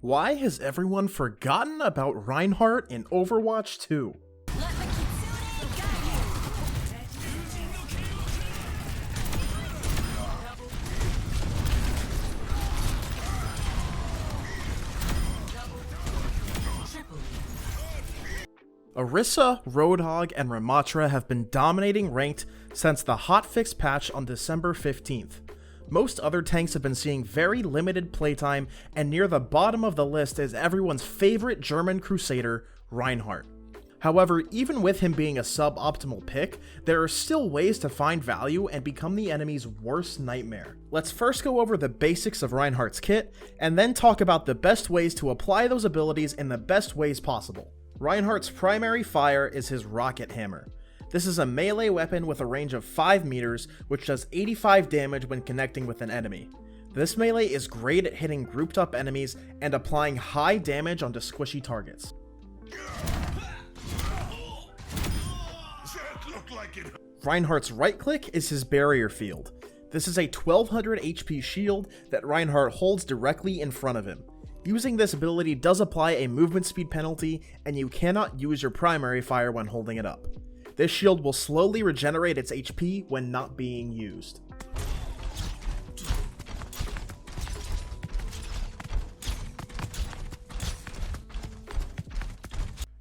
Why has everyone forgotten about Reinhardt in Overwatch 2? Orisa, Roadhog, and Ramatra have been dominating ranked since the hotfix patch on December 15th. Most other tanks have been seeing very limited playtime, and near the bottom of the list is everyone's favorite German Crusader, Reinhardt. However, even with him being a suboptimal pick, there are still ways to find value and become the enemy's worst nightmare. Let's first go over the basics of Reinhardt's kit, and then talk about the best ways to apply those abilities in the best ways possible. Reinhardt's primary fire is his rocket hammer. This is a melee weapon with a range of 5 meters, which does 85 damage when connecting with an enemy. This melee is great at hitting grouped up enemies and applying high damage onto squishy targets. Reinhardt's right click is his barrier field. This is a 1200 HP shield that Reinhardt holds directly in front of him. Using this ability does apply a movement speed penalty, and you cannot use your primary fire when holding it up. This shield will slowly regenerate its HP when not being used.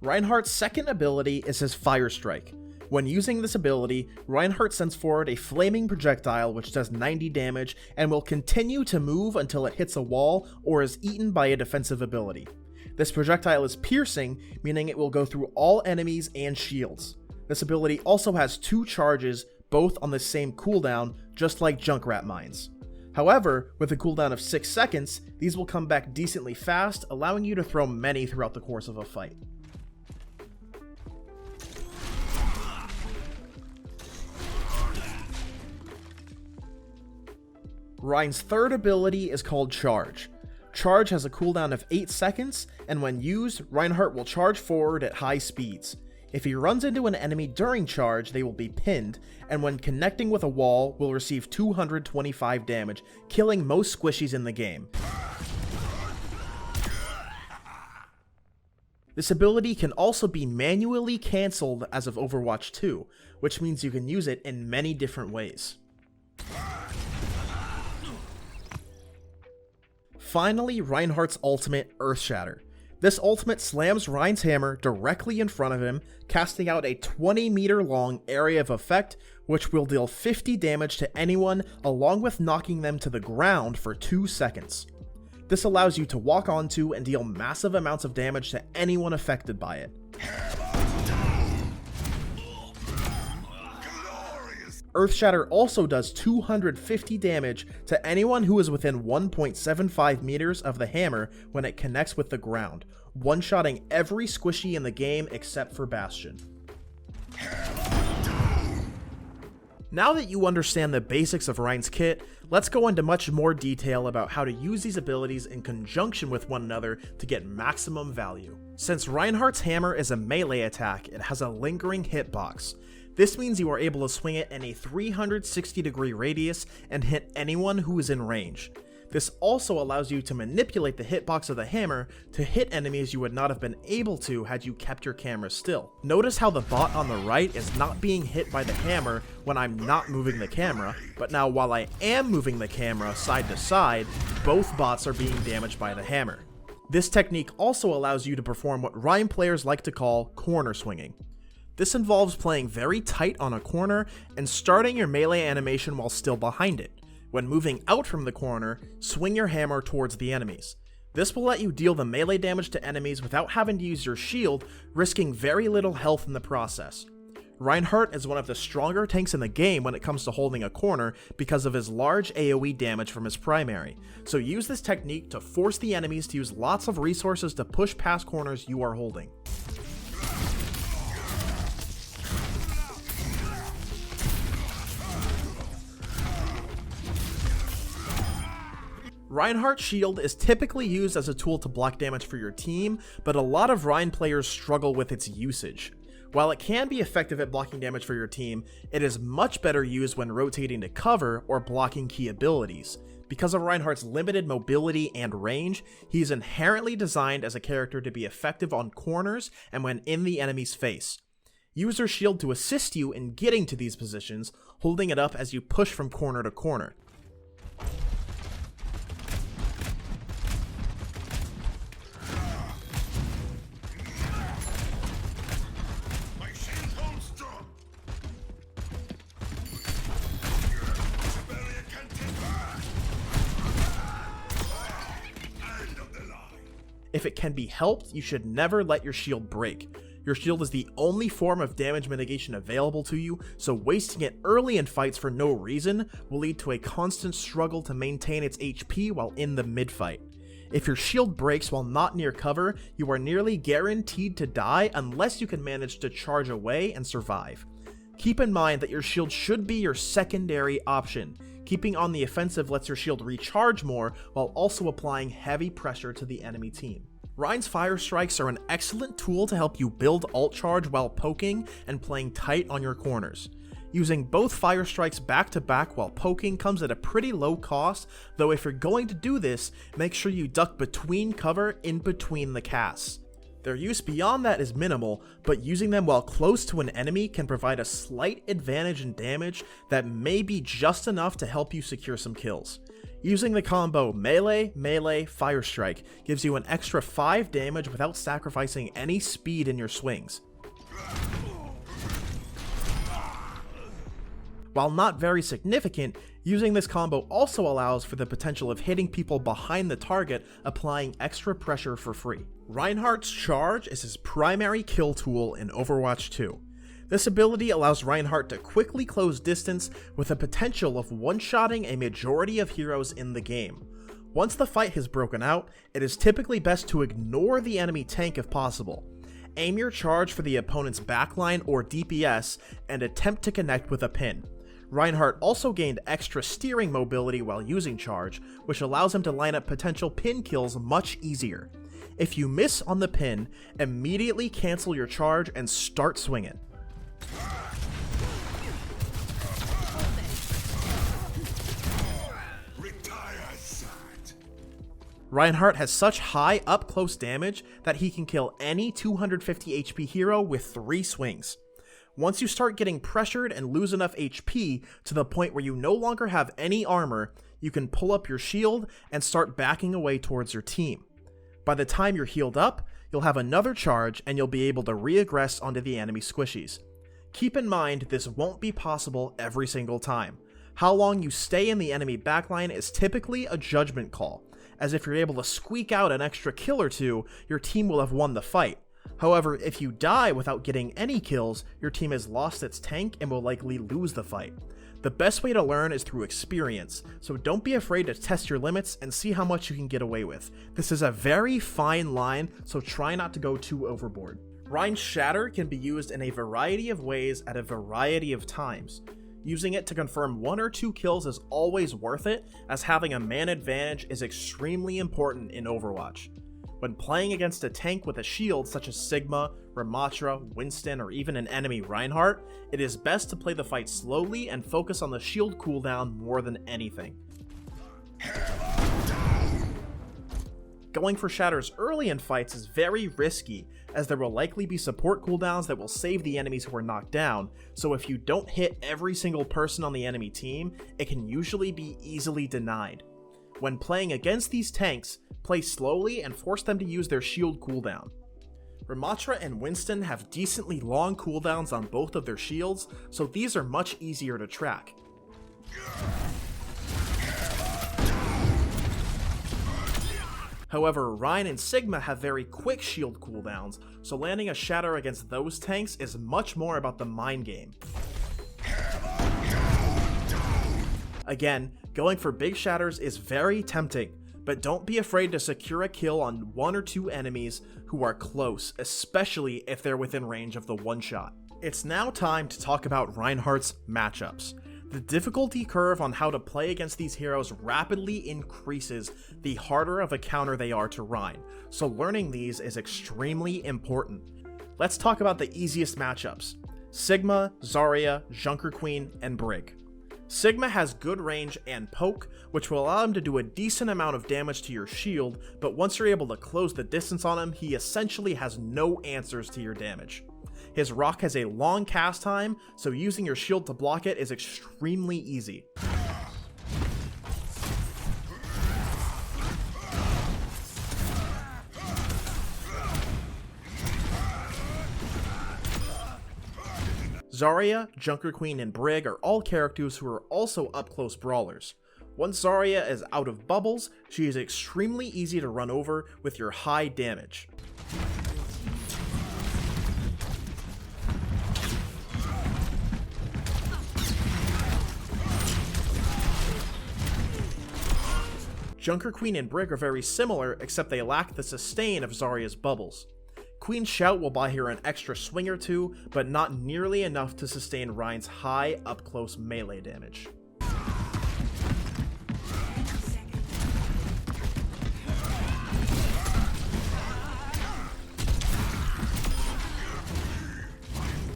Reinhardt's second ability is his Fire Strike. When using this ability, Reinhardt sends forward a flaming projectile which does 90 damage and will continue to move until it hits a wall or is eaten by a defensive ability. This projectile is piercing, meaning it will go through all enemies and shields. This ability also has 2 charges, both on the same cooldown, just like Junkrat mines. However, with a cooldown of 6 seconds, these will come back decently fast, allowing you to throw many throughout the course of a fight. Rein's third ability is called Charge. Charge has a cooldown of 8 seconds, and when used, Reinhardt will charge forward at high speeds. If he runs into an enemy during charge, they will be pinned, and when connecting with a wall, will receive 225 damage, killing most squishies in the game. This ability can also be manually cancelled as of Overwatch 2, which means you can use it in many different ways. Finally, Reinhardt's ultimate, Earthshatter. This ultimate slams Rein's hammer directly in front of him, casting out a 20-meter long area of effect, which will deal 50 damage to anyone, along with knocking them to the ground for 2 seconds. This allows you to walk onto and deal massive amounts of damage to anyone affected by it. Earthshatter also does 250 damage to anyone who is within 1.75 meters of the hammer when it connects with the ground, one-shotting every squishy in the game except for Bastion. Now that you understand the basics of Rein's kit, let's go into much more detail about how to use these abilities in conjunction with one another to get maximum value. Since Reinhardt's hammer is a melee attack, it has a lingering hitbox. This means you are able to swing it in a 360-degree radius and hit anyone who is in range. This also allows you to manipulate the hitbox of the hammer to hit enemies you would not have been able to had you kept your camera still. Notice how the bot on the right is not being hit by the hammer when I'm not moving the camera, but now while I am moving the camera side to side, both bots are being damaged by the hammer. This technique also allows you to perform what Rein players like to call corner swinging. This involves playing very tight on a corner and starting your melee animation while still behind it. When moving out from the corner, swing your hammer towards the enemies. This will let you deal the melee damage to enemies without having to use your shield, risking very little health in the process. Reinhardt is one of the stronger tanks in the game when it comes to holding a corner because of his large AoE damage from his primary, so use this technique to force the enemies to use lots of resources to push past corners you are holding. Reinhardt's shield is typically used as a tool to block damage for your team, but a lot of Rein players struggle with its usage. While it can be effective at blocking damage for your team, it is much better used when rotating to cover or blocking key abilities. Because of Reinhardt's limited mobility and range, he's inherently designed as a character to be effective on corners and when in the enemy's face. Use your shield to assist you in getting to these positions, holding it up as you push from corner to corner. If it can be helped, you should never let your shield break. Your shield is the only form of damage mitigation available to you, so wasting it early in fights for no reason will lead to a constant struggle to maintain its HP while in the mid-fight. If your shield breaks while not near cover, you are nearly guaranteed to die unless you can manage to charge away and survive. Keep in mind that your shield should be your secondary option. Keeping on the offensive lets your shield recharge more while also applying heavy pressure to the enemy team. Rein's fire strikes are an excellent tool to help you build ult charge while poking and playing tight on your corners. Using both fire strikes back to back while poking comes at a pretty low cost, though if you're going to do this, make sure you duck between cover in between the casts. Their use beyond that is minimal, but using them while close to an enemy can provide a slight advantage in damage that may be just enough to help you secure some kills. Using the combo melee, melee, fire strike gives you an extra 5 damage without sacrificing any speed in your swings. While not very significant, using this combo also allows for the potential of hitting people behind the target, applying extra pressure for free. Reinhardt's charge is his primary kill tool in Overwatch 2. This ability allows Reinhardt to quickly close distance with the potential of one-shotting a majority of heroes in the game. Once the fight has broken out, it is typically best to ignore the enemy tank if possible. Aim your charge for the opponent's backline or DPS and attempt to connect with a pin. Reinhardt also gained extra steering mobility while using charge, which allows him to line up potential pin kills much easier. If you miss on the pin, immediately cancel your charge and start swinging. Reinhardt has such high up-close damage that he can kill any 250 HP hero with 3 swings. Once you start getting pressured and lose enough HP to the point where you no longer have any armor, you can pull up your shield and start backing away towards your team. By the time you're healed up, you'll have another charge and you'll be able to re-aggress onto the enemy squishies. Keep in mind this won't be possible every single time. How long you stay in the enemy backline is typically a judgment call, as if you're able to squeak out an extra kill or two, your team will have won the fight. However, if you die without getting any kills, your team has lost its tank and will likely lose the fight. The best way to learn is through experience, so don't be afraid to test your limits and see how much you can get away with. This is a very fine line, so try not to go too overboard. Rein's Shatter can be used in a variety of ways at a variety of times. Using it to confirm 1 or 2 kills is always worth it, as having a man advantage is extremely important in Overwatch. When playing against a tank with a shield such as Sigma, Ramatra, Winston, or even an enemy Reinhardt, it is best to play the fight slowly and focus on the shield cooldown more than anything. Going for shatters early in fights is very risky, as there will likely be support cooldowns that will save the enemies who are knocked down, so if you don't hit every single person on the enemy team, it can usually be easily denied. When playing against these tanks, play slowly and force them to use their shield cooldown. Ramatra and Winston have decently long cooldowns on both of their shields, so these are much easier to track. However, Rein and Sigma have very quick shield cooldowns, so landing a shatter against those tanks is much more about the mind game. Again, going for big shatters is very tempting, but don't be afraid to secure a kill on 1 or 2 enemies who are close, especially if they're within range of the one-shot. It's now time to talk about Reinhardt's matchups. The difficulty curve on how to play against these heroes rapidly increases the harder of a counter they are to Rein, so learning these is extremely important. Let's talk about the easiest matchups: Sigma, Zarya, Junker Queen, and Brig. Sigma has good range and poke, which will allow him to do a decent amount of damage to your shield, but once you're able to close the distance on him, he essentially has no answers to your damage. His rock has a long cast time, so using your shield to block it is extremely easy. Zarya, Junker Queen, and Brig are all characters who are also up-close brawlers. Once Zarya is out of bubbles, she is extremely easy to run over with your high damage. Junker Queen and Brig are very similar, except they lack the sustain of Zarya's bubbles. Queen's Shout will buy her an extra swing or two, but not nearly enough to sustain Rein's high up-close melee damage.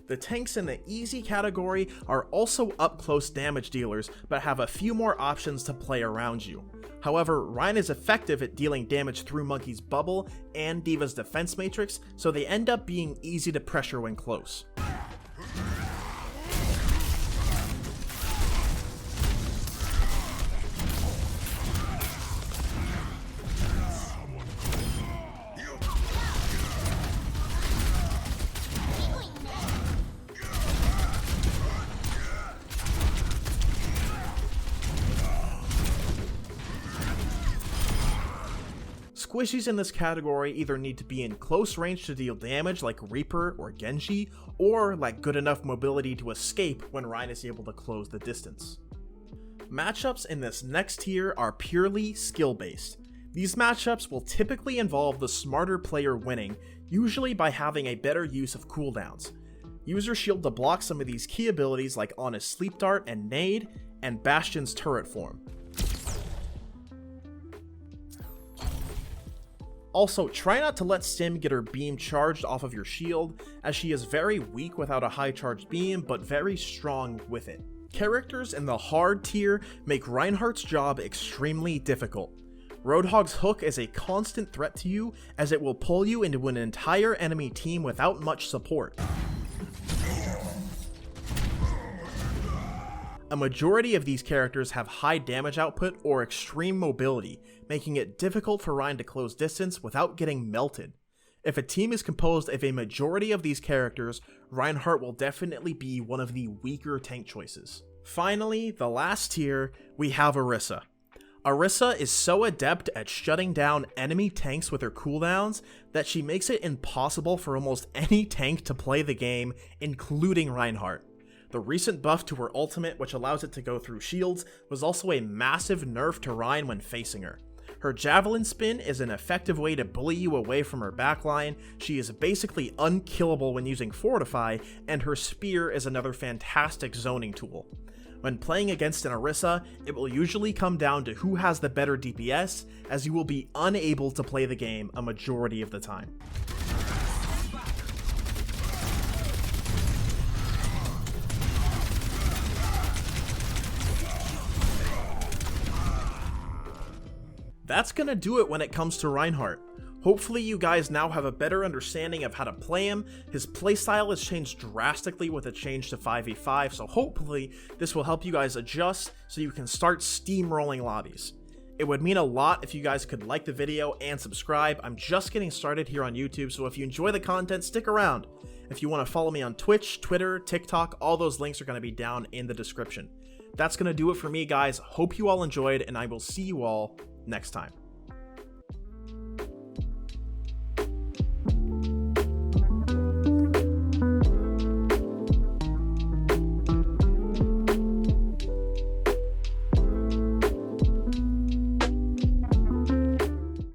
The tanks in the easy category are also up-close damage dealers, but have a few more options to play around you. However, Rein is effective at dealing damage through Monkey's bubble and D.Va's defense matrix, so they end up being easy to pressure when close. Squishies in this category either need to be in close range to deal damage like Reaper or Genji, or lack good enough mobility to escape when Rein is able to close the distance. Matchups in this next tier are purely skill-based. These matchups will typically involve the smarter player winning, usually by having a better use of cooldowns. Use your shield to block some of these key abilities like Ana's Sleep Dart and Nade, and Bastion's turret form. Also, try not to let Sim get her beam charged off of your shield, as she is very weak without a high charged beam, but very strong with it. Characters in the hard tier make Reinhardt's job extremely difficult. Roadhog's hook is a constant threat to you, as it will pull you into an entire enemy team without much support. A majority of these characters have high damage output or extreme mobility, making it difficult for Rein to close distance without getting melted. If a team is composed of a majority of these characters, Reinhardt will definitely be one of the weaker tank choices. Finally, the last tier, we have Orisa. Orisa is so adept at shutting down enemy tanks with her cooldowns that she makes it impossible for almost any tank to play the game, including Reinhardt. The recent buff to her ultimate, which allows it to go through shields, was also a massive nerf to Rein when facing her. Her javelin spin is an effective way to bully you away from her backline, she is basically unkillable when using Fortify, and her spear is another fantastic zoning tool. When playing against an Orisa, it will usually come down to who has the better DPS, as you will be unable to play the game a majority of the time. That's gonna do it when it comes to Reinhardt. Hopefully you guys now have a better understanding of how to play him. His playstyle has changed drastically with a change to 5v5, so hopefully this will help you guys adjust so you can start steamrolling lobbies. It would mean a lot if you guys could like the video and subscribe. I'm just getting started here on YouTube, so if you enjoy the content, stick around. If you want to follow me on Twitch, Twitter, TikTok, all those links are going to be down in the description. That's going to do it for me, guys. Hope you all enjoyed, and I will see you all next time.